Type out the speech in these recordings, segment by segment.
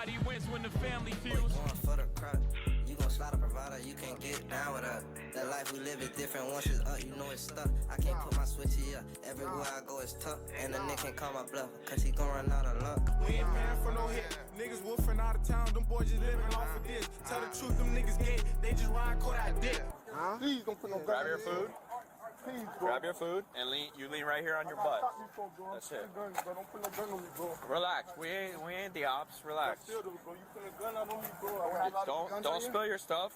Everybody wins when the family feels. Going for the crowd. You gon' slide a provider, you can't get down with us. That life we live is different. Once it's up, you know it's stuck. I can't put my switchy up. Everywhere I go it's tough. And the nigga can't call my bluff, cause he gon' run out of luck. We ain't paying for no hit. Niggas woofing out of town, them boys just living off of this. Tell the truth, them niggas gay. They just ride Kodak dick. Huh? Please don't put no gun. Grab your food. Please, bro. Grab your food and you lean right here on your butt. That's it. Don't put no gun on me, bro. Relax. We ain't the ops. Relax. Bro. You put a gun out on me, bro. Don't spill your stuff.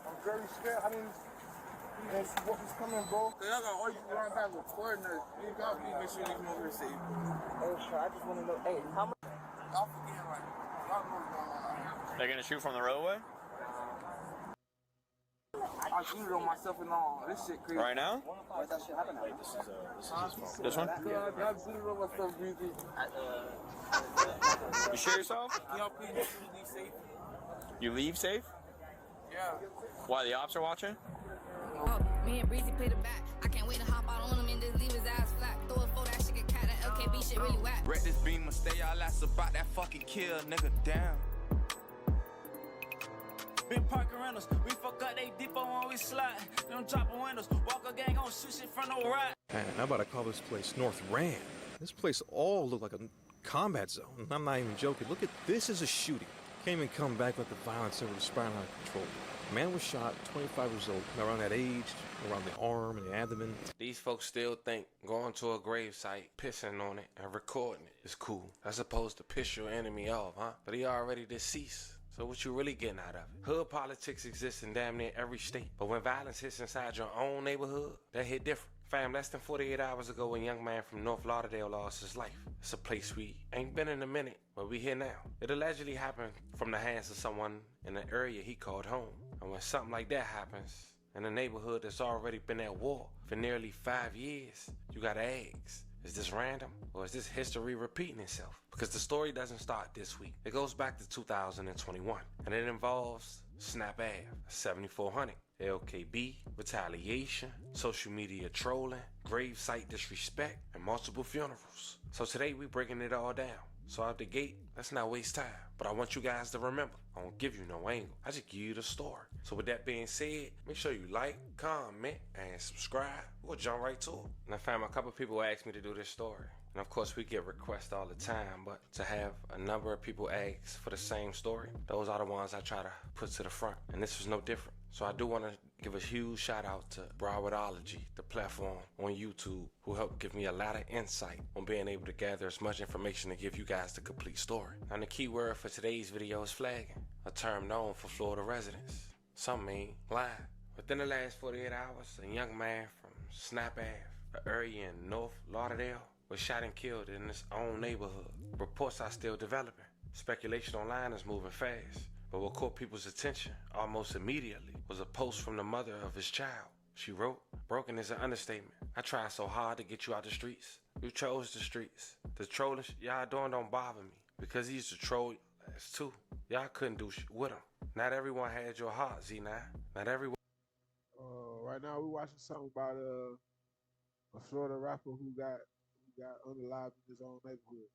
I'm very scared. I didn't see what was coming, bro. Cause y'all got all you around back recording us. You got me make sure you come over here safe. Hey, sure, I just wanna know, hey, how much? Y'all forget right now. Y'all know what's going on. They're gonna shoot from the roadway? I cheated on myself and all. This shit crazy. Right now? Where's that shit happen at? This is his phone. This one? I cheated on myself, breezy. You sure yourself? Y'all please leave safe. You leave safe? Yeah. Why, the ops are watching? Oh, me and Breezy play the back. I can't wait to hop out on him and just leave his ass flat. Throw a four, that shit get cat. That LKB shit really whack. Wreck this beam and stay all ass about that fucking kill, nigga, down. Been parking rentals, we fuck up they depot when we slide. Them dropping windows, Walker gang on shoot shit from no ride. Man, how about I call this place Nourth Ran? This place all looked like a combat zone. I'm not even joking. Look at this is a shooting. Can't even come back with the violence that was spiraling out of control. A man was shot, 25 years old, around that age, around the arm and the abdomen. These folks still think going to a grave site, pissing on it, and recording it is cool. As opposed to piss your enemy off, huh? But he already deceased. So what you really getting out of it? Hood politics exists in damn near every state. But when violence hits inside your own neighborhood, that hit different. Fam, less than 48 hours ago, a young man from North Lauderdale lost his life. It's a place we ain't been in a minute, but we here now. It allegedly happened from the hands of someone in an area he called home. And when something like that happens, in a neighborhood that's already been at war for nearly 5 years, you gotta ask, is this random or is this history repeating itself? Because the story doesn't start this week. It goes back to 2021 and it involves Snap Ave, 7400, LKB, retaliation, social media trolling, grave site disrespect, and multiple funerals. So today we breaking it all down. So out the gate, let's not waste time. But I want you guys to remember, I don't give you no angle. I just give you the story. So with that being said, make sure you like, comment, and subscribe. We'll jump right to it. And I found a couple people asked me to do this story. And of course we get requests all the time, but to have a number of people ask for the same story, those are the ones I try to put to the front. And this was no different. So I do want to give a huge shout out to Browardology, the platform on YouTube, who helped give me a lot of insight on being able to gather as much information to give you guys the complete story. And the key word for today's video is flagging, a term known for Florida residents. Some mean lying. Within the last 48 hours, a young man from Snap Ave, an area in North Lauderdale, was shot and killed in his own neighborhood. Reports are still developing. Speculation online is moving fast. But what caught people's attention almost immediately was a post from the mother of his child. She wrote, "Broken is an understatement. I tried so hard to get you out the streets. You chose the streets. The trolling y'all doing don't bother me. Because he used to troll us too. Y'all couldn't do shit with him. Not everyone had your heart, Z9. Not everyone." Right now we watching something about a Florida rapper who got unalived in his own neighborhood.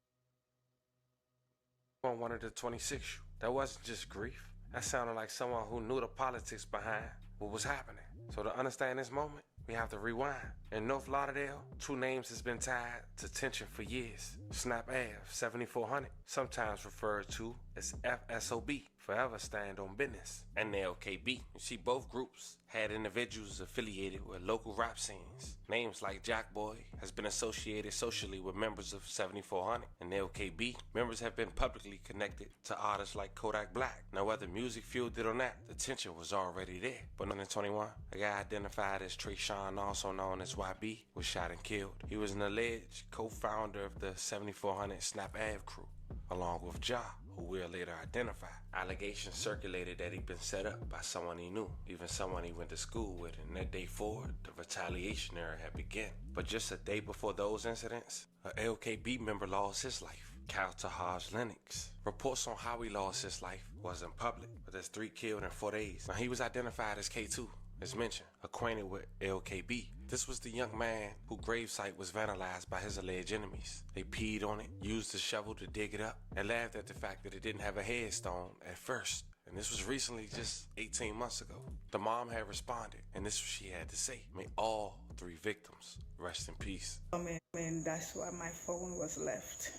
On one of the 26, that wasn't just grief. That sounded like someone who knew the politics behind what was happening. So to understand this moment, we have to rewind. In North Lauderdale, two names has been tied to tension for years. Snap Ave, 7400, sometimes referred to as FSOB, Forever Stand on Business, and the LKB. You see, both groups had individuals affiliated with local rap scenes. Names like Jackboy has been associated socially with members of 7400 and the LKB. Members have been publicly connected to artists like Kodak Black. Now whether music fueled it or not, the tension was already there. But in 2021, a guy identified as Trey Sean, also known as YB, was shot and killed. He was an alleged co-founder of the 7400 Snap Ave crew, along with Ja, who we'll later identify. Allegations circulated that he'd been set up by someone he knew, even someone he went to school with, and that day forward, the retaliation era had begun. But just a day before those incidents, a LKB member lost his life, Cal Tahaj Lennox. Reports on how he lost his life wasn't public, but there's 3 killed in 4 days. Now he was identified as K2, as mentioned, acquainted with LKB. This was the young man whose gravesite was vandalized by his alleged enemies. They peed on it, used a shovel to dig it up, and laughed at the fact that it didn't have a headstone at first. And this was recently, just 18 months ago. The mom had responded, and this is what she had to say. May all 3 victims rest in peace. And that's why my phone was left.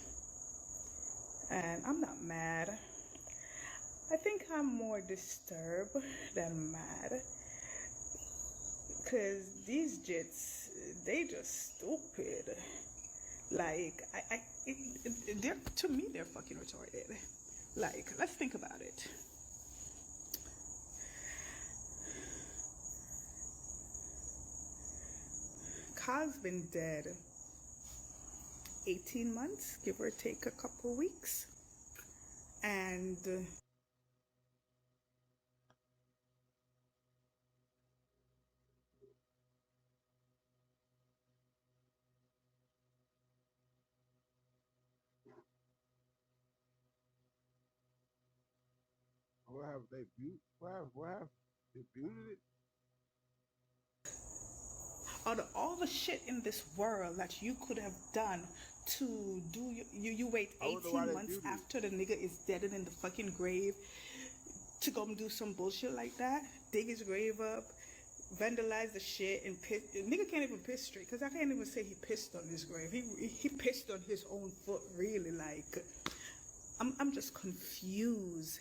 And I'm not mad. I think I'm more disturbed than mad. Because these jits, they just stupid. Like, they're, to me, they're fucking retarded. Like, let's think about it. Ka's been dead 18 months, give or take a couple weeks. And what have they built? What have they built it? out of all the shit in this world that you could have done to do, you wait 18 months after the nigga is dead and in the fucking grave to go and do some bullshit like that, dig his grave up, vandalize the shit, and piss. Nigga can't even piss straight, because I can't even say he pissed on his grave. He pissed on his own foot, really. Like, I'm just confused.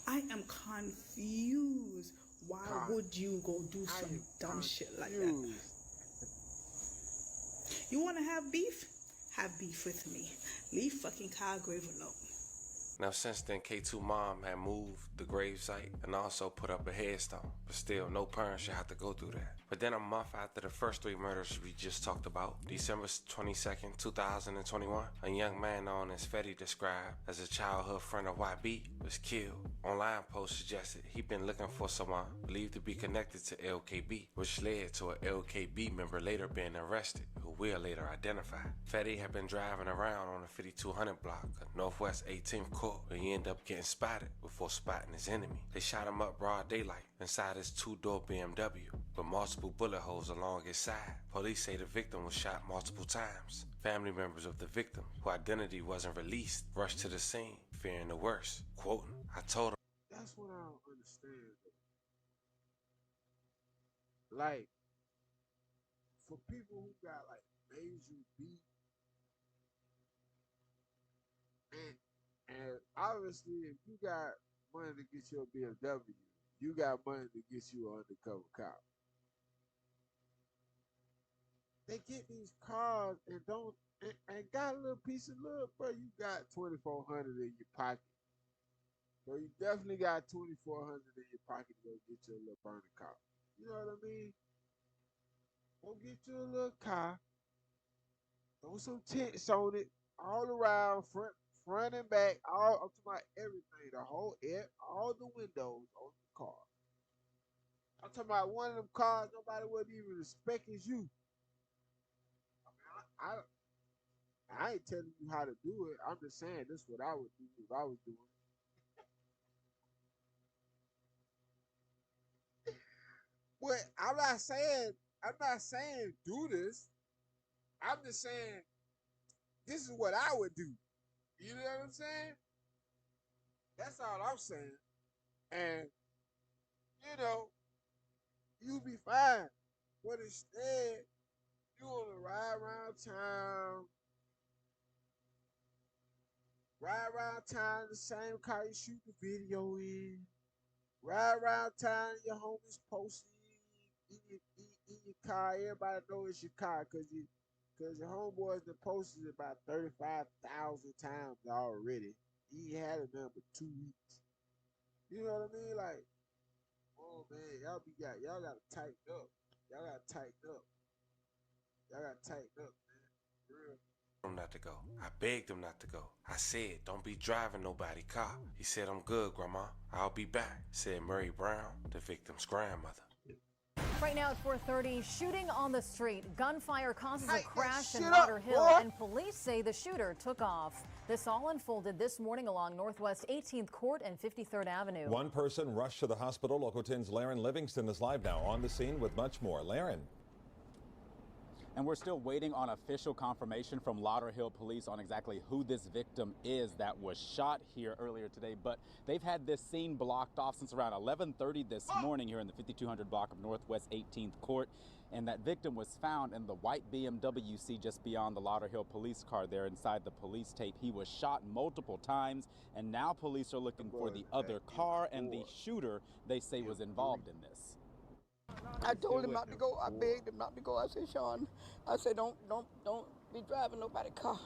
I am confused. Why would you go do some dumb shit like that? You want to have beef? Have beef with me. Leave fucking Kyle grave alone. Now, since then, K2 mom had moved the gravesite and also put up a headstone. But still, no parent should have to go through that. But then a month after the first 3 murders we just talked about, December 22nd, 2021, a young man known as Fetty, described as a childhood friend of YB, was killed. Online post suggested he'd been looking for someone believed to be connected to LKB, which led to an LKB member later being arrested, who we'll later identify. Fetty had been driving around on the 5200 block of Northwest 18th Court, where he ended up getting spotted before spotting his enemy. They shot him up broad daylight inside his 2-door BMW with multiple bullet holes along his side. Police say the victim was shot multiple times. Family members of the victim, whose identity wasn't released, rushed to the scene, fearing the worst. Quoting, I told him. That's what I don't understand. Like, for people who got like major beat, and obviously if you got money to get you a BMW, you got money to get you an undercover cop. They get these cars and don't and got a little piece of love, bro. You got 2,400 in your pocket. So you definitely got 2,400 in your pocket to go get you a little burner car. You know what I mean? Go get you a little car. Throw some tents on it, all around, front and back, all up to my everything, the whole air, all the windows on the car. I'm talking about one of them cars nobody wouldn't even respect is you. I mean, I ain't telling you how to do it. I'm just saying this is what I would do if I was doing it. But I'm not saying do this. I'm just saying this is what I would do. You know what I'm saying? That's all I'm saying. And you know, you'll be fine. But instead, you wanna ride around town in the same car you shoot the video in. Ride around town, your homies posting in your car. Everybody knows it's your car because your homeboys done posted it about 35,000 times already. He had it done for 2 weeks. You know what I mean? Like, oh man, y'all gotta tighten up. Y'all gotta tighten up. Y'all gotta tighten up, man. For real. Him not to go. I begged him not to go. I said, don't be driving nobody car. He said, I'm good, Grandma. I'll be back, said Murray Brown, the victim's grandmother. Right now at 4:30, shooting on the street. Gunfire causes a crash in Lauderdale, and police say the shooter took off. This all unfolded this morning along Northwest 18th Court and 53rd Avenue. One person rushed to the hospital. Local 10's Laren Livingston is live now on the scene with much more. Laren. And we're still waiting on official confirmation from Lauderdale police on exactly who this victim is that was shot here earlier today. But they've had this scene blocked off since around 11:30 this morning here in the 5200 block of Northwest 18th Court. And that victim was found in the white BMW you see just beyond the Lauderdale police car there inside the police tape. He was shot multiple times, and now police are looking for the other car and the shooter they say was involved in this. I told him not to go. I begged him not to go. I said, Sean, I said, don't be driving nobody's car.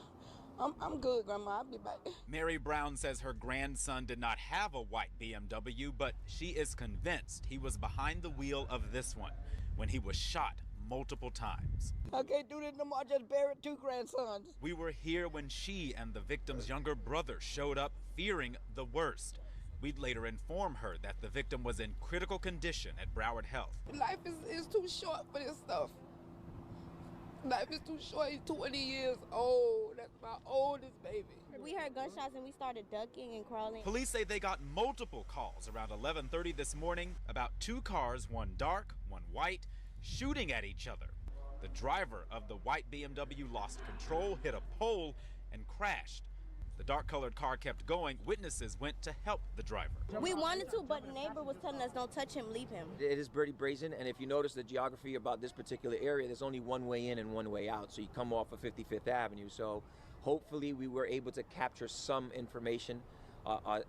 I'm good, Grandma. I'll be back. Mary Brown says her grandson did not have a white BMW, but she is convinced he was behind the wheel of this one when he was shot multiple times. I can't do this no more. I just buried 2 grandsons. We were here when she and the victim's younger brother showed up fearing the worst. We'd later inform her that the victim was in critical condition at Broward Health. Life is too short for this stuff. Life is too short. He's 20 years old. That's my oldest baby. We heard gunshots and we started ducking and crawling. Police say they got multiple calls around 11:30 this morning about 2 cars, one dark, one white, shooting at each other. The driver of the white BMW lost control, hit a pole, and crashed. The dark-colored car kept going. Witnesses went to help the driver. We wanted to, but the neighbor was telling us, don't touch him, leave him. It is pretty brazen, and if you notice the geography about this particular area, there's only one way in and one way out. So you come off of 55th Avenue. So hopefully we were able to capture some information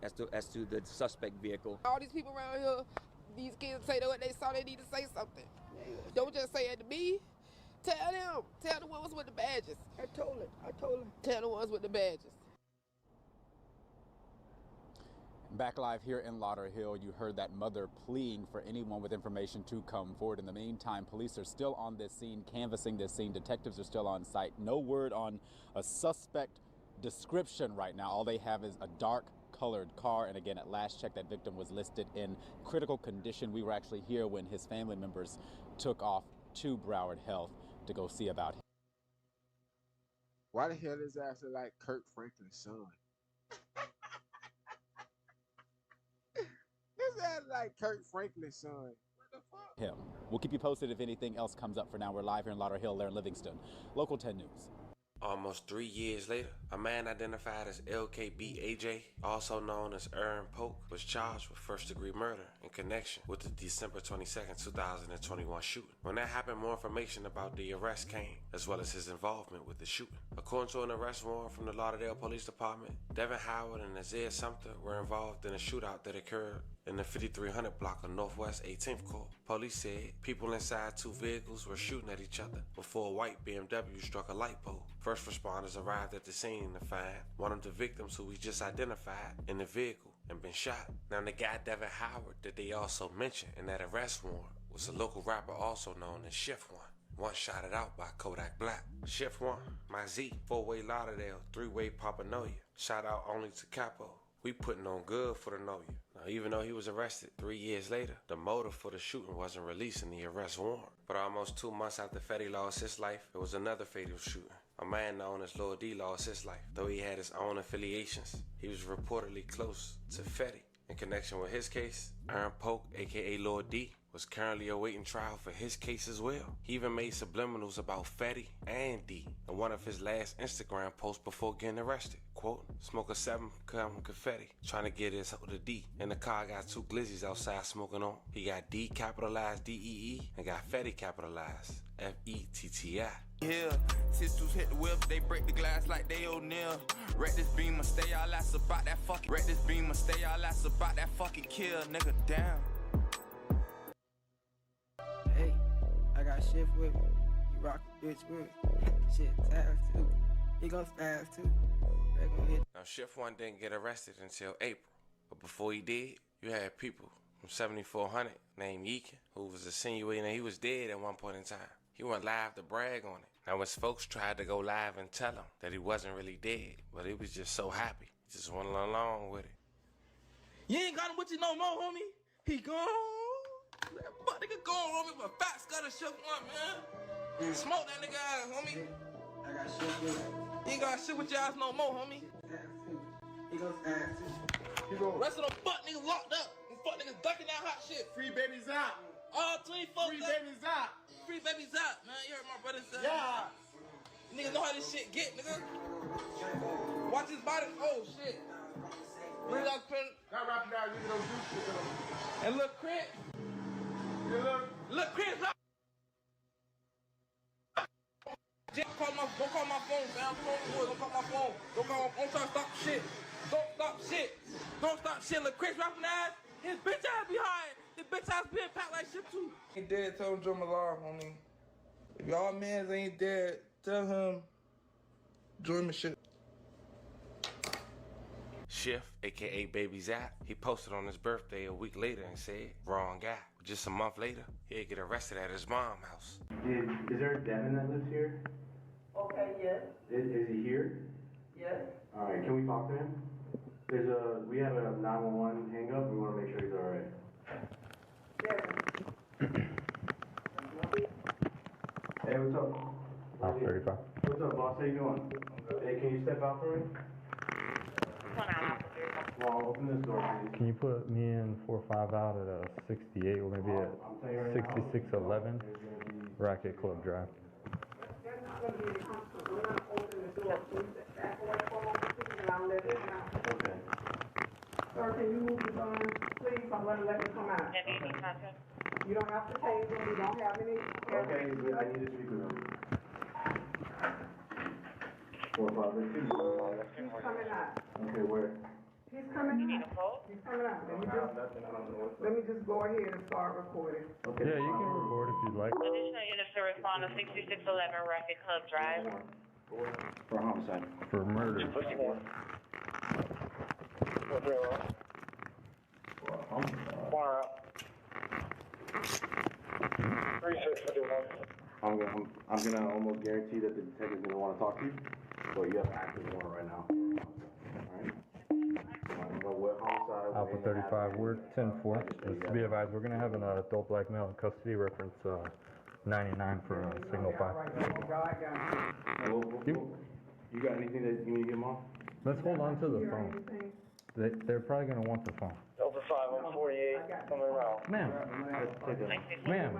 as to the suspect vehicle. All these people around here, these kids say what they saw, they need to say something. Don't just say it to me. Tell them. Tell the ones with the badges. I told him. Tell the ones with the badges. Back live here in Lauderdale, you heard that mother pleading for anyone with information to come forward. In the meantime, police are still on this scene, canvassing this scene. Detectives are still on site. No word on a suspect description right now. All they have is a dark-colored car. And again, at last check, that victim was listed in critical condition. We were actually here when his family members took off to Broward Health to go see about him. Why the hell is ass like Kirk Franklin's son? His ass like Kirk Franklin's son. What the fuck? Him. We'll keep you posted if anything else comes up. For now, we're live here in Lauderdale. Laren Livingston, Local 10 News. Almost 3 years later, a man identified as LKBAJ, also known as Aaron Polk, was charged with first-degree murder in connection with the December 22nd, 2021 shooting. When that happened, more information about the arrest came, as well as his involvement with the shooting. According to an arrest warrant from the Lauderdale Police Department, Devin Howard and Isaiah Sumter were involved in a shootout that occurred in the 5300 block of Northwest 18th Court. Police said people inside 2 vehicles were shooting at each other before a white BMW struck a light pole. First responders arrived at the scene to find one of the victims, who we just identified, in the vehicle and been shot. Now, the guy Devin Howard that they also mentioned in that arrest warrant was a local rapper also known as Shift One. Once shouted out by Kodak Black. Shift One, my Z, 4-way Lauderdale, 3-way Papanoia. Shout out only to Capo. We putting on good for the Know You. Now, even though he was arrested 3 years later, the motive for the shooting wasn't released in the arrest warrant. But almost 2 months after Fetty lost his life, there was another fatal shooting. A man known as Lord D lost his life. Though he had his own affiliations, he was reportedly close to Fetty. In connection with his case, Aaron Polk, aka Lord D, was currently awaiting trial for his case as well. He even made subliminals about Fetty and D in one of his last Instagram posts before getting arrested. Quote, smoke a 7 come confetti, trying to get his hold of D. In the car, got 2 glizzies outside smoking on. He got D capitalized D-E-E and got Fetty capitalized F-E-T-T-I. Yeah, sisters hit the whip, they break the glass like they O'Neal. Wreck this beam and stay all that's about that fucking. Wreck this beam and stay all that's about that fucking kill, nigga, down. Hey, I got Shift with me. You rock the bitch with me. Shit, tabs too. He gon' spaz too. Now, Shift One didn't get arrested until April. But before he did, you had people from 7400 named Yeekin, who was insinuating that he was dead at one point in time. He went live to brag on it. Now, his folks tried to go live and tell him that he wasn't really dead, but he was just so happy. He just went along with it. You ain't got him with you no more, homie. He gone. Fuck nigga go on, homie, but fat Scudder shook one, man. Smoke that nigga ass, homie. I got shit with it. You ain't got shit with your ass no more, homie. He goes ass. Rest of them fuck niggas locked up. Them fuck niggas ducking that hot shit. Free babies out. All 24 Free babies out. Free babies out, man. You heard my brother say. Yeah. Niggas know how this shit get, nigga. Watch his body. Oh shit. Look at that print. Got rapping out, nigga don't do shit though. And look, Crit. Look, Crit. Don't call my phone, fam. Don't call my phone. Don't call my phone. Don't try to stop shit. Don't stop shit. Don't stop shit. Look, Chris rapping ass. His bitch ass behind. His bitch ass being packed like shit too. Ain't dead. Tell him Joe Millar, homie. If y'all mans ain't dead, tell him join the shit. Shift, aka Baby Zap, he posted on his birthday a week later and said, wrong guy. Just a month later, he'd get arrested at his mom's house. Is there a Devin that lives here? Okay, yes. Is he here? Yes. All right, can we talk to him? We have a 911 hang up. We want to make sure he's all right. Hey, what's up? House 35. What's up, boss? How you doing? Hey, can you step out for me? Well, open this door, please. Can you put me in 4-5 out at 68 or maybe at 6611 Racket Club Drive? Okay. Sir, can you move the gun, please? I'm gonna let him come out. You don't have to tase him. We don't have any. Okay, but I need to speak with him. 4-5, let's see. He's coming out. Okay, where? He's coming out. He's coming out. Let me just go ahead and start recording. Okay. Yeah, you can record if you'd like. Additional units to respond to 6611 Racket Club Drive. For homicide. For murder. I'm gonna almost guarantee that the detective's gonna want to talk to you, but you have active warrant right now. Alright? I don't know what homicide. Alpha 35, we're 10-4. Just to be advised, we're going to have an adult black male in custody, reference 99 for signal 5. You got anything that you need to get him off? Let's hold on to the phone. They're probably going to want the phone. Delta 5 on 48, coming around. Ma'am. Ma'am.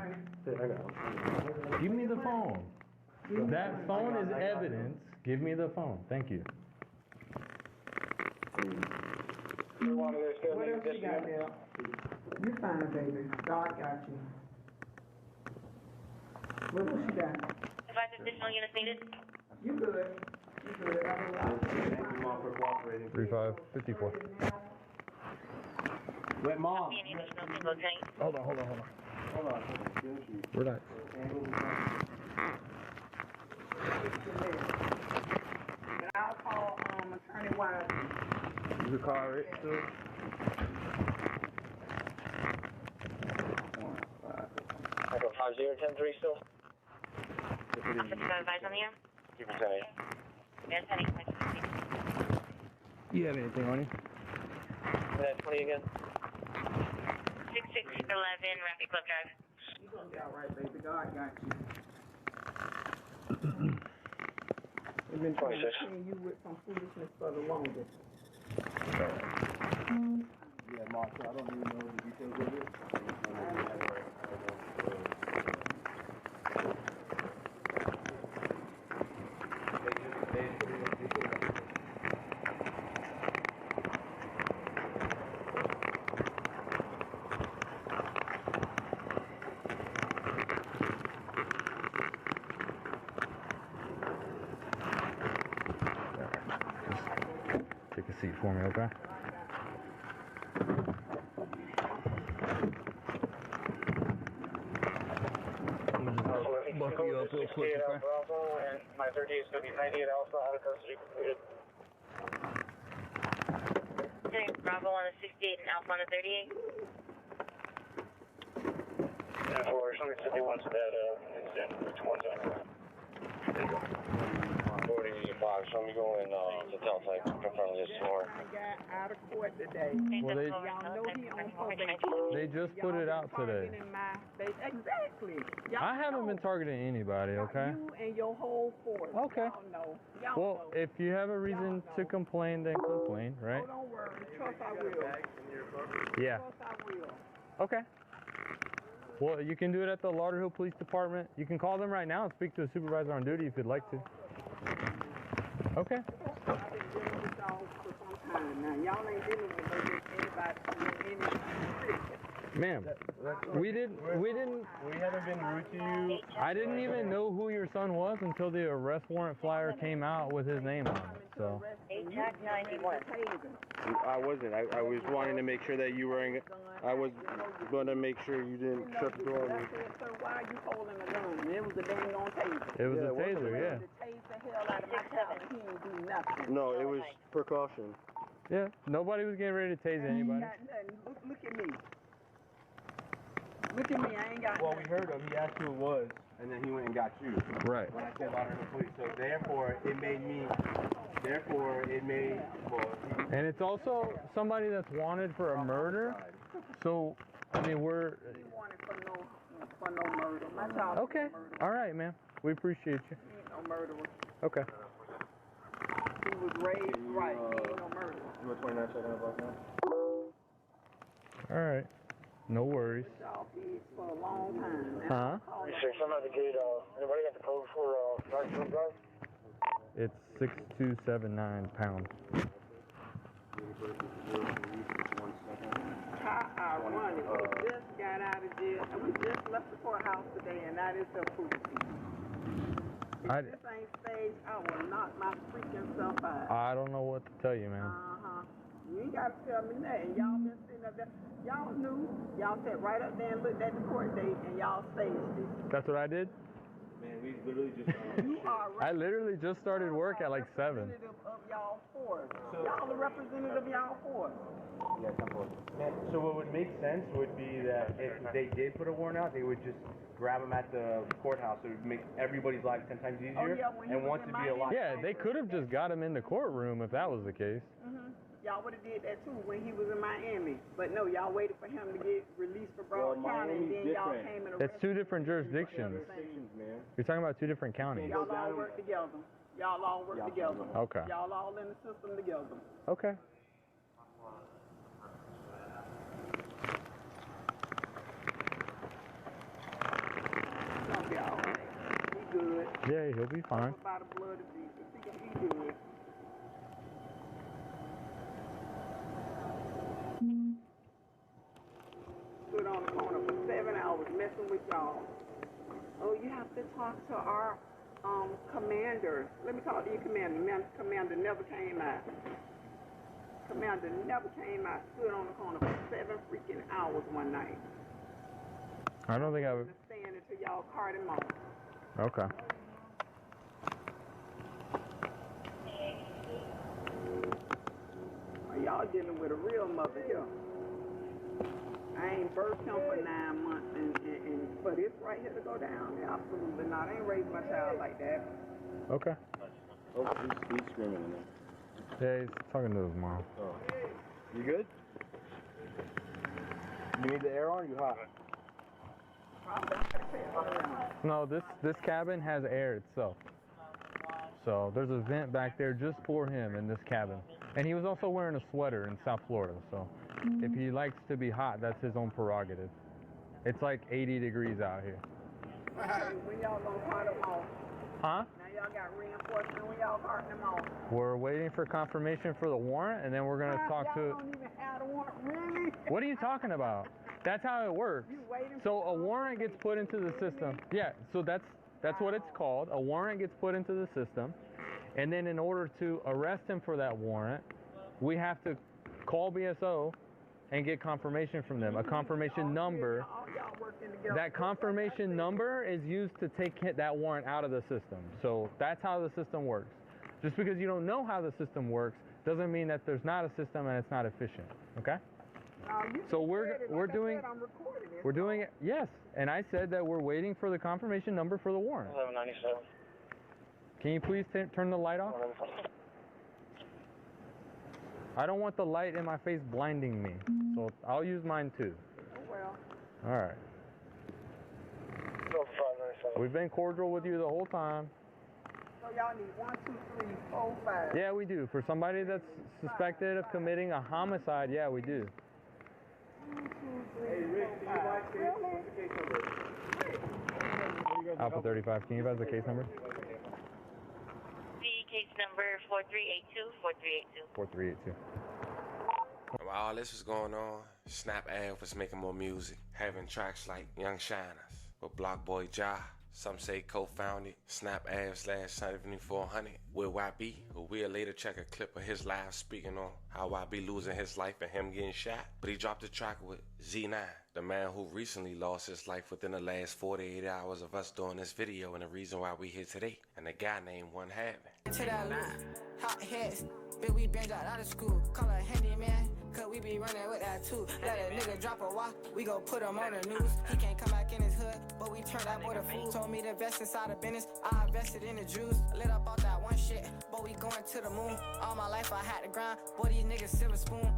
Give me the phone. That phone is evidence. Give me the phone. Thank you. What else you got there? You fine, baby. God got you. What else you got? 5 additional units needed. You good. You good. Thank you, Mom, for cooperating. 3554. Wait, Mom. Hold on. Relax. I'll call Attorney Wise. You can call it too. Echo 5010-3 still. Officer advice on the air? Keep it saying. Yes, honey. You have anything on you? 20 again. 6611 Racket Club Drive. You gonna be all right, baby. God got you. We've been trying to clean you with some foolishness for the longest. Yeah, Mark, I don't even know the details of it. Take a seat for me, okay? I'm gonna just buckle you up real quick, okay? And my 38 is going to be 98 Alpha out of custody completed. Bravo on the 68 and Alpha on the 38. And for somebody said they wanted that incident, which one's on? There you go. 40. Box, let me go in to tell type, confirm this more. I got out of court today. Well, y'all know he on probation. they just put it out today. Exactly. I haven't been targeting anybody, okay? You and your whole force. Okay. Y'all know. Y'all Well, know. if you have a reason to complain, then complain, right? Oh, don't worry. Trust I will. Yeah. Trust I will. Okay. Well, you can do it at the Lauderdale Police Department. You can call them right now and speak to the supervisor on duty if you'd like to. Okay. I've been dealing with y'all for some time now. Y'all ain't dealing with anybody. Ma'am, we haven't been rude to you. I didn't even know who your son was until the arrest warrant flyer came out with his name on it, so. ATAC 91. I wasn't. I was wanting to make sure that you were in. I was going to make sure you didn't shut the door on me. So why are you holding a gun? It was a dang on taser. It was a taser, yeah. To tase the hell out of my child, he ain't do nothing. No, it was precaution. Yeah, nobody was getting ready to tase anybody. Look at me. Look at me, I ain't got Well, we heard him. He asked who it was, and then he went and got you. Right. When I said Lauderdale Police. So therefore, it made, well... And it's also somebody that's wanted for a murder. So, I mean, we're... He wanted for no murder. My child Okay. All right, ma'am. We appreciate you. He ain't no murderer. Okay. He was raised right. He ain't no murderer. You were 29 checking about now? All right. No worries. For a long time. Huh? Research, I'm at the gate. Anybody got the code for Dark Drive? It's 6279 pounds. How ironic. We just got out of jail, and we just left the courthouse today, and that is the proof. If this ain't staged, I will knock my freaking self out. I don't know what to tell you, man. You ain't got to tell me that. And y'all been sitting up there. Y'all knew. Y'all sat right up there and looked at the court date, and y'all staged it. That's what I did? Man, we literally just... You are I literally just started work at like 7. representative of y'all force. Y'all the representative of y'all force. Yeah, so what would make sense would be that if they did put a warrant out, they would just grab them at the courthouse. It would make everybody's life 10 times easier. And once it'd be a lot... Yeah, they could have just got him in the courtroom if that was the case. Y'all would have did that too when he was in Miami. But no, y'all waited for him to get released for Broward County, and then y'all came and arrested It's 2 different jurisdictions. You're talking about 2 different counties. Y'all all work together. Y'all all work together. Okay. Y'all all in the system together. Okay. Don't be all right. He good. Yeah, he'll be fine. By the blood of Jesus. He good. Stood on the corner for 7 hours messing with y'all. Oh, you have to talk to our commander. Let me talk to your commander. Commander never came out. Commander never came out. Stood on the corner for 7 freaking hours one night. I don't think I would. Stand until y'all carted him off. Okay. Y'all dealing with a real mother here. I ain't birthed him for 9 months, and for this right here to go down, absolutely not. I ain't raised my child like that. Okay. Oh, he's screaming in there. Yeah, he's talking to his mom. Oh. You good? You need the air on or you hot? No, this cabin has air itself. So there's a vent back there just for him in this cabin. And he was also wearing a sweater in South Florida, so if he likes to be hot, that's his own prerogative. It's like 80 degrees out here. When y'all gonna cart him off? Huh? Now y'all got reinforcement when y'all carting him off. We're waiting for confirmation for the warrant, and then we're going to talk to... Y'all don't even have the warrant, really? What are you talking about? That's how it works. So a warrant gets put into the system. Yeah, so that's what it's called. A warrant gets put into the system. And then in order to arrest him for that warrant, we have to call BSO and get confirmation from them. A confirmation number. That confirmation number is used to take that warrant out of the system. So that's how the system works. Just because you don't know how the system works doesn't mean that there's not a system and it's not efficient. Okay? So we're doing it. Yes, and I said that we're waiting for the confirmation number for the warrant. 1197. Can you please turn the light off? I don't want the light in my face blinding me, so I'll use mine too. Oh, well. All right. We've been cordial with you the whole time. So y'all need 1, 2, 3, 4, 5. Yeah, we do. For somebody that's suspected of committing a homicide, yeah, we do. 1, 2, 3, 4, 5. Really? Alpha 35, can you advise the case number? The case number 4382, 4382. 4382. While all this was going on, Snap Ave was making more music, having tracks like Young Shiners with Block Boy Ja. Some say co-founded Snap Ave /7400 with YB, who we'll later check a clip of his live speaking on how YB losing his life and him getting shot. But he dropped a track with Z9, the man who recently lost his life within the last 48 hours of us doing this video, and the reason why we here today, and a guy named One Having. To that loop, hot heads, bitch, we been out of school. Call a handyman, cause we be running with that too. Let a nigga drop a walk, we gon' put him on the news. He can't come back in his hood, but we turned that boy to fool. Told me to invest inside the business, I invested in the Jews. Lit up off that one shit, but we going to the moon. All my life I had to grind, boy, these niggas silver spoon.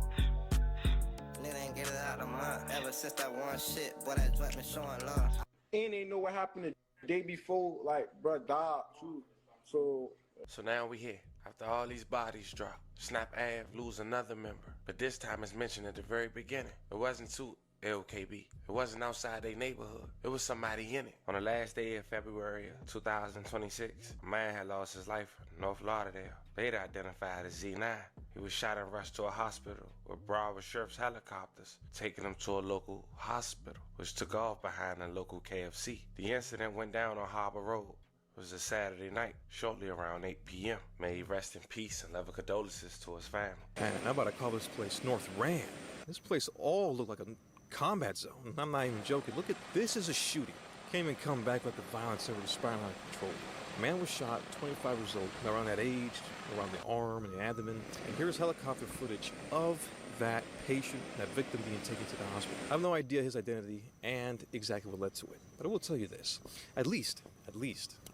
Nigga ain't get it out of mine, ever since that one shit, boy, that joint been showing love. And they know what happened the day before, like, bruh died too. So now we here. After all these bodies drop, Snap Ave lose another member. But this time it's mentioned at the very beginning. It wasn't to LKB. It wasn't outside their neighborhood. It was somebody in it. On the last day of February of 2026, a man had lost his life in North Lauderdale. Later identified as Z9. He was shot and rushed to a hospital with Broward Sheriff's helicopters, taking him to a local hospital, which took off behind a local KFC. The incident went down on Harbor Road. It was a Saturday night, shortly around 8 p.m. May he rest in peace and level condolences to his family. Man, I'm about to call this place Nourth Ran. This place all looked like a combat zone. I'm not even joking. Look at this is a shooting. Can't even come back with the violence over the spinal out of control. Man was shot, 25 years old, around that age, around the arm and the abdomen. And here's helicopter footage of that patient, that victim being taken to the hospital. I have no idea his identity and exactly what led to it. But I will tell you this, at least,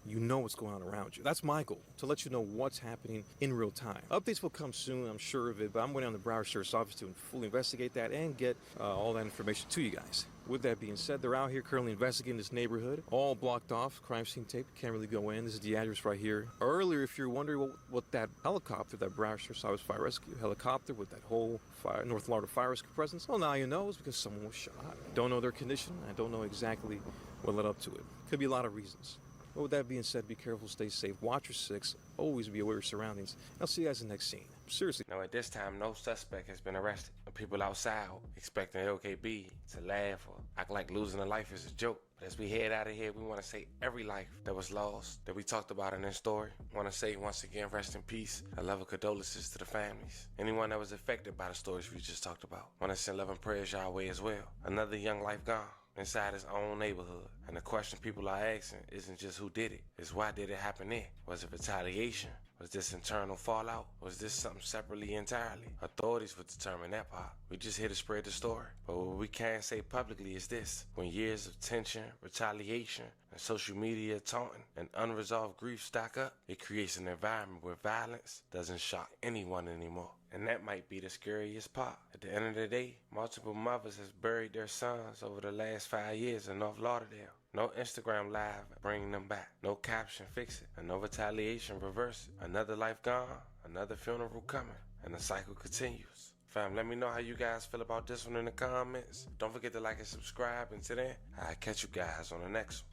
you know what's going on around you. That's my goal, to let you know what's happening in real time. Updates will come soon, I'm sure of it, but I'm waiting on the Broward Sheriff's Office to fully investigate that and get all that information to you guys. With that being said, they're out here currently investigating this neighborhood, all blocked off, crime scene tape, can't really go in. This is the address right here. Earlier, if you're wondering what that helicopter, that Broward Sheriff's Office fire rescue helicopter with that whole North Lauderdale fire rescue presence, well, now you know it's because someone was shot. Don't know their condition, I don't know exactly what led up to it. Could be a lot of reasons. But with that being said, be careful, stay safe, watch your six, always be aware of your surroundings. I'll see you guys in the next scene. Seriously. Now at this time, no suspect has been arrested. The people outside expecting LKB to laugh or act like losing a life is a joke. But as we head out of here, we want to say every life that was lost, that we talked about in this story. I want to say once again, rest in peace. I love and condolences to the families. Anyone that was affected by the stories we just talked about. I want to send love and prayers your way as well. Another young life gone inside his own neighborhood. And the question people are asking isn't just who did it, it's why did it happen there? Was it retaliation? Was this internal fallout? Was this something separately entirely? Authorities would determine that part. We just here to spread the story. But what we can say publicly is this: when years of tension, retaliation, and social media taunting and unresolved grief stack up, it creates an environment where violence doesn't shock anyone anymore. And that might be the scariest part. At the end of the day, multiple mothers has buried their sons over the last 5 years in North Lauderdale. No Instagram live bringing them back. No caption fix it. And no retaliation reverse it. Another life gone, another funeral coming. And the cycle continues. Fam, let me know how you guys feel about this one in the comments. Don't forget to like and subscribe. Until then, I'll catch you guys on the next one.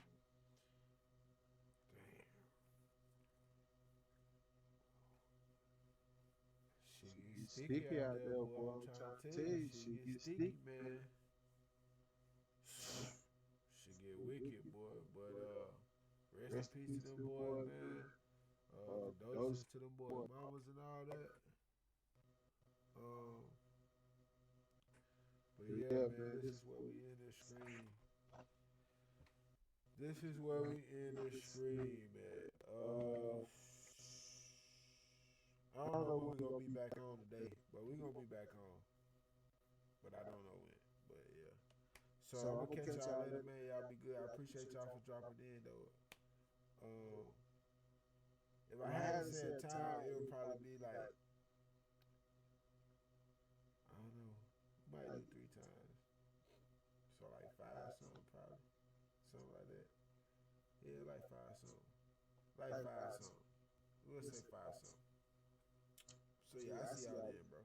Sticky out there, boy. I'm trying to tell you, she get sticky, man. She get wicked, boy. But rest in peace to them boys, man. Condolences to them boys, mamas and all that. But yeah, man, this is where we end the stream. This is where we end the stream, man. I don't know when we're gonna be back on today, but we're gonna be back on. But I don't know when. But yeah. So I'm gonna catch y'all later, man. Y'all be good. I appreciate y'all for dropping in though. If I had to say a time, it would probably be like, I don't know, might do 3 times. So like 5 something probably. Something like that. Yeah, like 5 something. Like 5 something. We'll say 5 something. So yeah, I see y'all then, bro.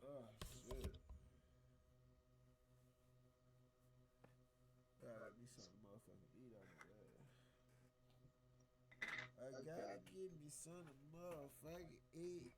Oh shit. Gotta be something motherfucking eat on my ass. I gotta give me something motherfucking eat.